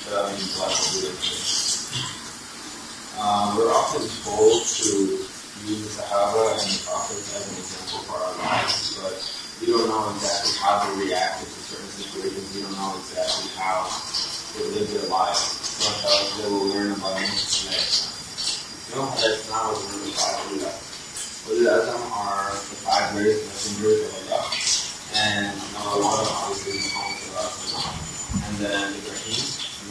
but I mean, we're often told to use the Sahaba and the Prophets as an example for our lives, but we don't know exactly how they reacted to certain situations. We don't know exactly how they lived their lives. So they will learn about Moses today. That's not what we're going to talk about. Them are the 5 greatest messengers of Allah. And number 1, obviously, Muhammad. And then Ibrahim,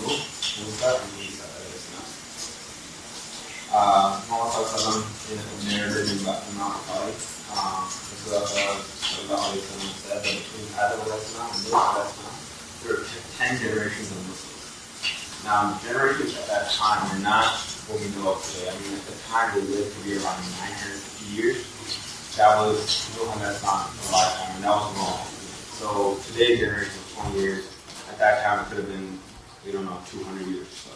Nuh, Musa, and Isa. Muhammad in a narrative in Mount Bukhari, Rasulullah said that between Adam and Nuh, there were 10 generations of Muslims. Now, generations at that time were not what we know of today. I mean, at the time they lived to be around 950 years. That was Nuh and a lifetime, and that was wrong. So today, generation of 20 years. At that time, it could have been, 200 years or so.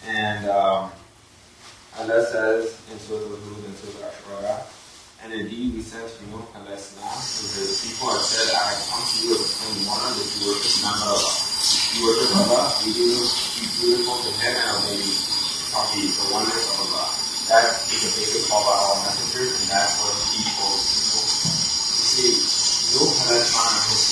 And Allah says in Surah Al-Hud and Surah Al-Ashura, and indeed we sent to Nuh alayhi salam, the people have said, I have come to you with a plain warning that you worship none but Allah. You worship Allah, you do be beautiful to him and obey the oneness of Allah. That is a basic call by all messengers, and that's what he told people. You see, Nuh alayhi salam and his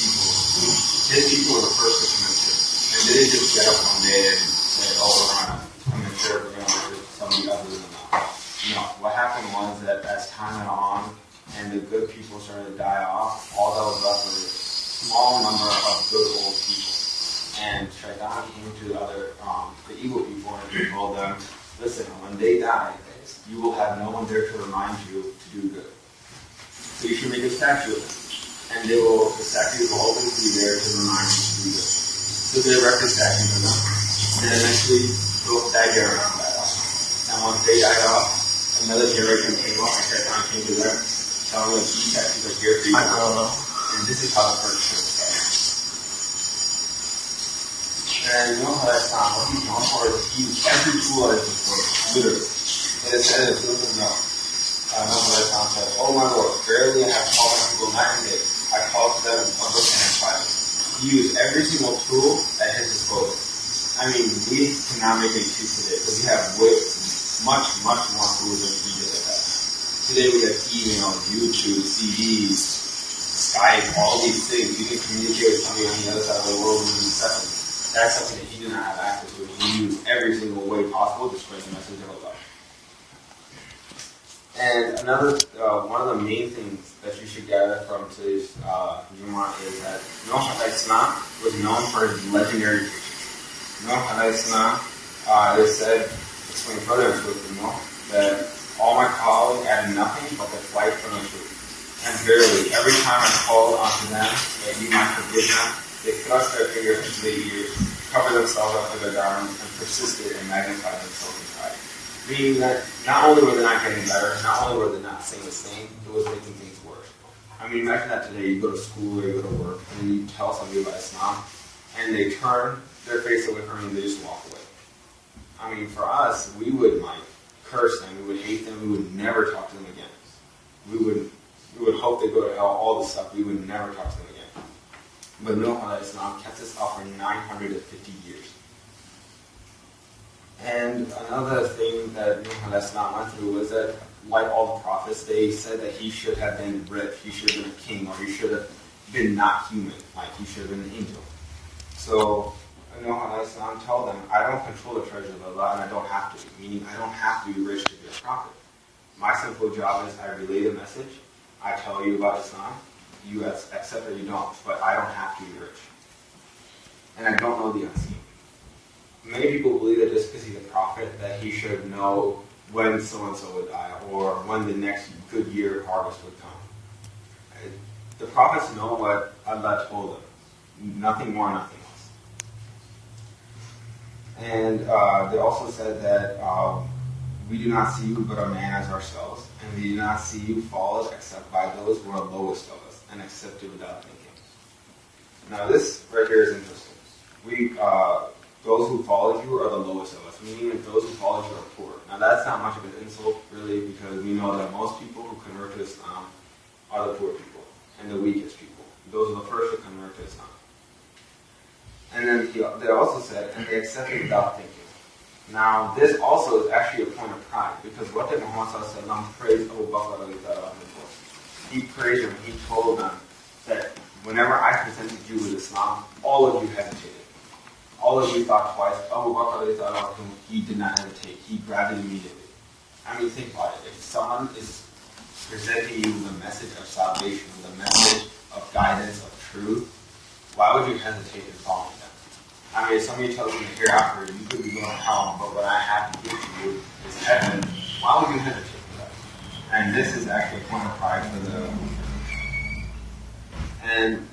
people were the first to commit shirk. And they didn't just get up one day and say, oh, we're going to commit shirk, we're going to worship somebody other than Allah. No, what happened was that as time went on and the good people started to die off, all that was left was a small number of good old people. And Shaitan came to the evil people and he told them, listen, when they die, you will have no one there to remind you to do good. So you should make a statue of them. And the statue will always be there to remind you to do good. So they erected statues of them. And then eventually, that generation died off. And once they died off, another generation came up and Shaitan came to them, telling them, these statues are here for you. And this is how the first church started. And what he's known for is he used every tool at his disposal, literally. And it said, said, oh my Lord, verily I have called my people night and day. I called to them in public and in private. He used every single tool at his disposal. I mean, we cannot make an excuse today because we have much more tools than we did at that time. Today we have email, YouTube, CDs, Skype, all these things. You can communicate with somebody on the other side of the world within seconds. That's something that he did not have access to. He used every single way possible to spread the message of Allah. And another, one of the main things that you should gather from today's Jumu'ah is that Nuh alayhi salam was known for his legendary preaching. Nuh alayhi salam, they said, explained further into Nuh, that all my calling added nothing but the flight from the truth. And verily, every time I called unto them that you might forgive them, they thrust their fingers into their ears, covered themselves up with their garments, and persisted and magnified themselves in pride. Meaning that not only were they not getting better, not only were they not saying the same, it was making things worse. I mean, imagine that today, you go to school or you go to work, and you tell somebody about Islam, and they turn their face away from you and they just walk away. I mean, for us, we would curse them, we would hate them, we would never talk to them again. We would hope they go to hell, all this stuff, we would never talk to them again. But Nuh alayhi salam kept us up for 950 years. And another thing that Nuh alayhi salam went through was that, like all the prophets, they said that he should have been rich, he should have been a king, or he should have been not human, like he should have been an angel. So Nuh alayhi salam told them, I don't control the treasures of Allah, and I don't have to. Meaning, I don't have to be rich to be a prophet. My simple job is I relay the message, I tell you about Islam, you accept or you don't, but I don't have to be rich. And I don't know the unseen. Many people believe that just because he's a prophet, that he should know when so-and-so would die, or when the next good year harvest would come. The prophets know what Allah told them. Nothing more, nothing less. And they also said that we do not see you but a man as ourselves, and we do not see you followed except by those who are lowest of us, and accept it without thinking. Now this right here is interesting. Those who followed you are the lowest of us, meaning that those who followed you are poor. Now that's not much of an insult, really, because we know that most people who convert to Islam are the poor people and the weakest people. Those are the first to convert to Islam. And then they also said, and they accepted without thinking. Now, this also is actually a point of pride, because what did Muhammad praise Abu Bakr for? He praised him, he told them that whenever I presented you with Islam, all of you hesitated. All of you thought twice. Abu Bakr, he did not hesitate. He grabbed it immediately. I mean, think about it. If someone is presenting you with a message of salvation, with a message of guidance, of truth, why would you hesitate in following them? I mean, if somebody tells you in the hereafter, you could be going to hell, but what I have to give to you is heaven, why would you hesitate for that? And this is actually a point of pride for the... And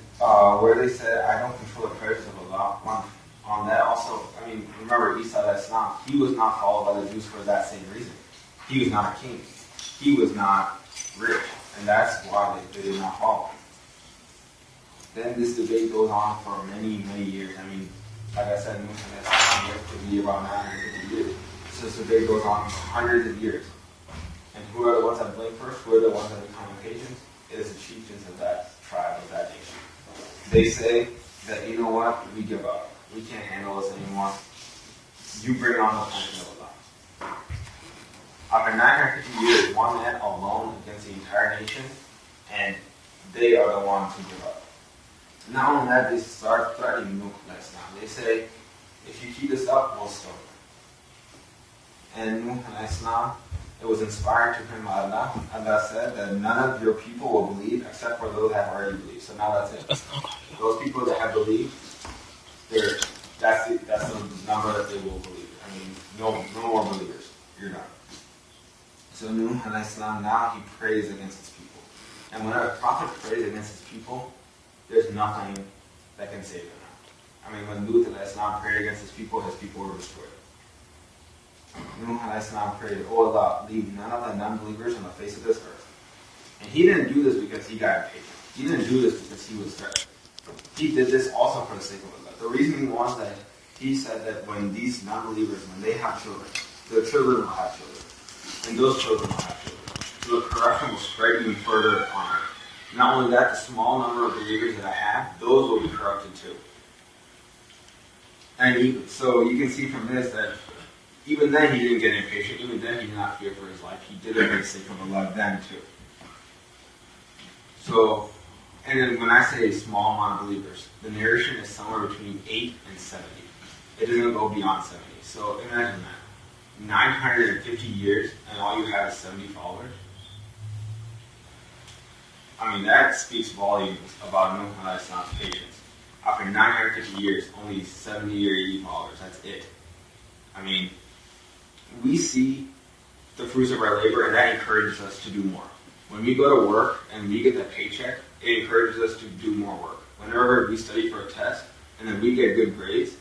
where they said, I don't control the prayers of Allah, on that also, I mean, remember Isa al-Islam, he was not followed by the Jews for that same reason. He was not a king. He was not rich. And that's why they did not follow him. Then this debate goes on for many, many years. I mean, like I said, it could be about 950 years. So this debate goes on for hundreds of years. And who are the ones that blame first? Who are the ones that become occasions? It is the chieftains of that tribe, of that nation. They say that, you know what, we give up. We can't handle this anymore. You bring on the punishment of Allah. After 950 years, one man alone against the entire nation, and they are the ones who give up. Not only that, they start threatening Nuh al-Islam. They say, if you keep this up, we'll stone you. And Nuh al-Islam, it was inspired to him by Allah. Allah said that none of your people will believe except for those that have already believed. So now that's it. Those people that have believed, that's the number that they will believe. I mean, no more believers. You're done. So Nuh al-Islam, now he prays against his people. And when a prophet prays against his people, there's nothing that can save them. I mean, when Nuh al-Islam prayed against his people were destroyed. Nuh al-Islam prayed, "Oh Allah, leave none of the non-believers on the face of this earth." And he didn't do this because he got impatient. He didn't do this because he was threatened. He did this also for the sake of Allah. The reason was that he said that when these non-believers, when they have children, their children will have children. And those children will have children. So the corruption will spread even further on earth. Not only that, the small number of believers that I have, those will be corrupted too. And so you can see from this that even then he didn't get impatient. Even then he did not fear for his life. He did it for the sake of Allah then too. So, and then when I say small amount of believers, the narration is somewhere between 8 and 70. It doesn't go beyond 70. So imagine that. 950 years and all you have is 70 followers. I mean, that speaks volumes about Nuh al-Islam's patience. After 950 years, only 70 or 80 followers. That's it. I mean, we see the fruits of our labor, and that encourages us to do more. When we go to work and we get that paycheck, it encourages us to do more work. Whenever we study for a test and then we get good grades,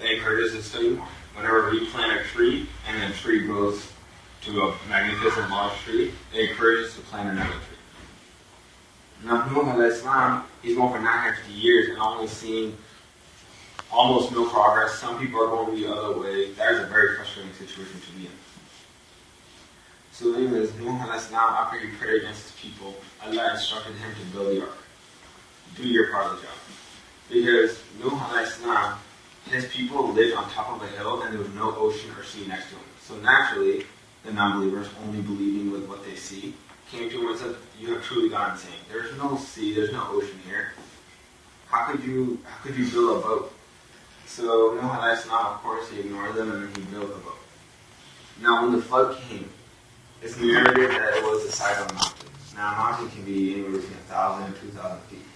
it encourages us to study more. Whenever we plant a tree and then a tree grows to a magnificent large tree, it encourages us to plant another tree. Now, Nuh al-Islam, he's going for 950 years and only seeing almost no progress. Some people are going the other way. That is a very frustrating situation to be in. So anyways, Nuh al-Islam, after he prayed against his people, Allah instructed him to build the ark. Do your part of the job. Because Nuh al-Islam, his people lived on top of a hill and there was no ocean or sea next to him. So naturally, the non-believers, only believing with what they see, came to him and said, "You have truly gone insane. There's no sea, there's no ocean here. How could you build a boat?" So Nuh al-Islam, of course, he ignored them and then he built the boat. Now when the flood came, it's narrated that it was the size of a mountain. Now a mountain can be anywhere between 1,000 and 2,000 feet.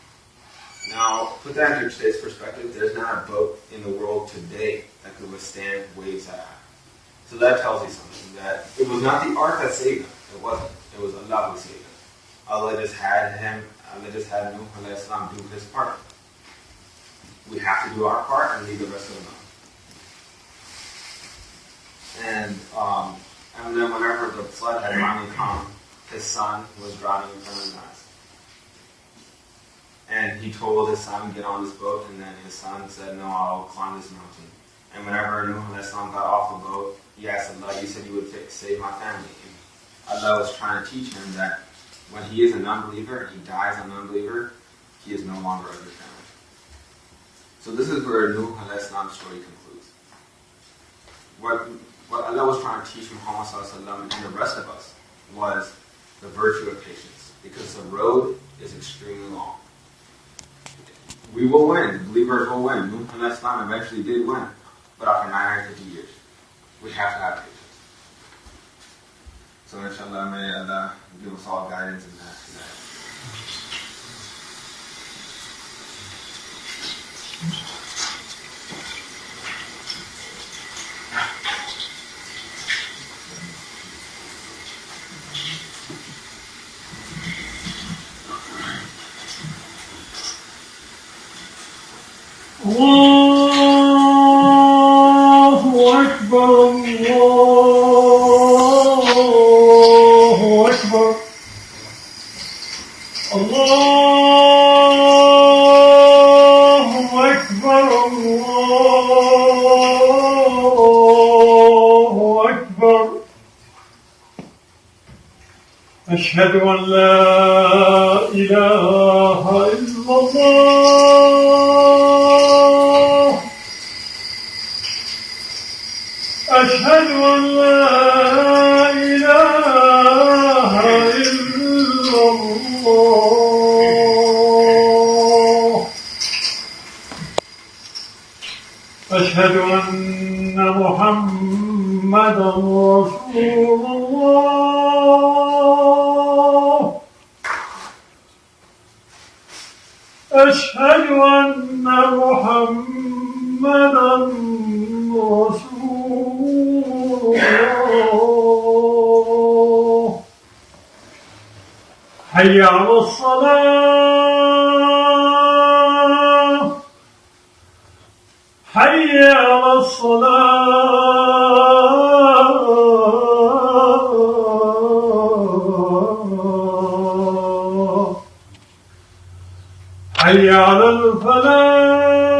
Now, put that into today's perspective, there's not a boat in the world today that could withstand waves that high. So that tells you something, that it was not the ark that saved them. It wasn't. It was Allah who saved them. Allah just had Nuh al-Islam do his part. We have to do our part and leave the rest of them out. And then whenever the flood had finally come, his son was drowning in front of his eyes. And he told his son, "Get on this boat," and then his son said, "No, I'll climb this mountain." And whenever Nuh al-Islam got off the boat, he asked Allah, "You said you would save my family." And Allah was trying to teach him that when he is a non-believer and he dies a non-believer, he is no longer of your family. So this is where Nuh alayhi salam's story concludes. What Allah was trying to teach Muhammad sallallahu alaihi wasallam and the rest of us was the virtue of patience, because the road is extremely long. We will win. The believers will win. Nuh alayhi salam eventually did win, but after 950 years, we have to have patience. So inshallah, may Allah give us all guidance in that. Allahu Akbar, Allahu Akbar, Allahu Akbar, Allahu Akbar. Ashhadu an la ilaha illallah. أشهد أن لا إله إلا الله. أشهد أن محمدا رسول الله. أشهد أن محمدا رسول الله. حي على الصلاة، حي على الصلاة، حي على الفلاح.